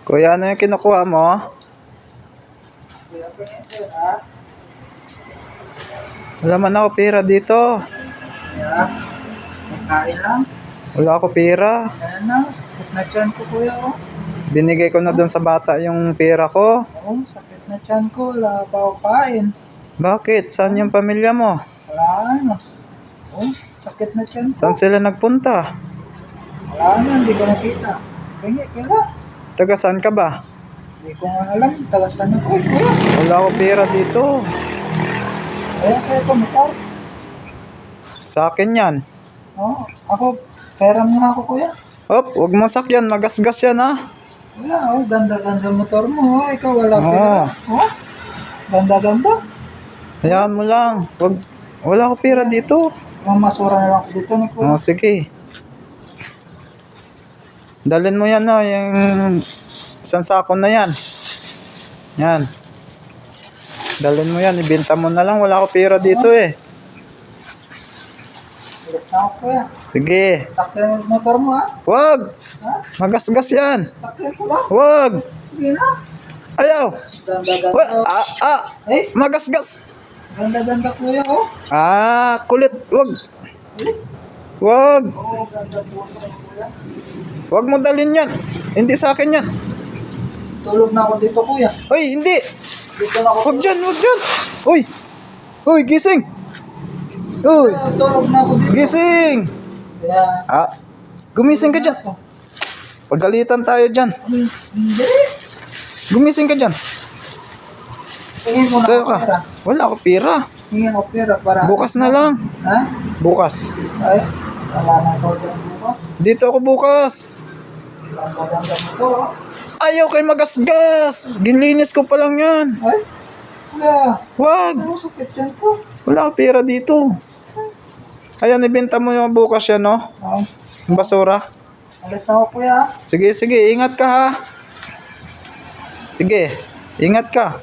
Kuya, ano yung kinukuha mo? Wala man ako pera dito. Kuya, magkain lang. Wala ako pera. Ayan na, sakit na tiyan ko kuya oh. Binigay ko na doon sa bata yung pera ko. Oo, sakit na tiyan ko, wala pa ako kain. Bakit? Saan yung pamilya mo? Wala na. Oh, sakit na tiyan ko. Saan sila nagpunta? Wala na, hindi ko nakita. Hingi, pera. Taga saan ka ba? Hindi ko nga alam, talasan ako kuya. Wala ako pera dito. Kaya kaya ito, motor. Sa akin yan. Oo, ako, pera muna ako kuya. Hop, huwag mo sakyan. Magasgas yan ha. Wala, oh, ganda-ganda motor mo. Oh. Ikaw wala Oo. pera. Oh, ganda-ganda. Hayaan mo lang. Wala ako pera dito. Mamasura na lang ako dito ni kuya. Oh, sige. Dalhin mo yan no, yung isang sako na yan. Yan. Dalhin mo yan, ibenta mo na lang. Wala ako pera dito eh. Bilis na ako kuya. Sige. Sakyan yung motor mo ha. Wag! Ha? Magasgas yan. Sakyan ko ba? Wag! Sige na. Ayaw! Ganda-ganda. Eh, Magasgas! ganda-ganda kuya oh. Kulit. Wag! Wag! Oo, ganda po kuya. Wag mo dalhin yan. Hindi sa akin yan. Tulog na ako dito kuya. Uy, hindi! Dito na ako. Wag dyan, wag dyan! Uy! Uy, gising! Uy! Tulog na ako dito. Gising! Kaya, Gumising ka dyan. Pagalitan tayo dyan. hindi. Gumising ka dyan. Tingin mo na Tayo ako ka. pera. Wala ako pera. Tingin ako pera para. Bukas na lang. Ha? Bukas. Ay, wala na ako dyan bukas. Dito ako bukas. Ganda-ganda mo to oh. Ayaw kay magasgas. Ginlinis ko pa lang yan. Ay, kuya. Wag. Ano sakit yan ko? Wala akong pera dito. Ayan, ibenta mo yung bukas yan, no? Oh, Yung basura. alis na ako kuya. Sige, sige. Ingat ka, ha? Sige. Ingat ka.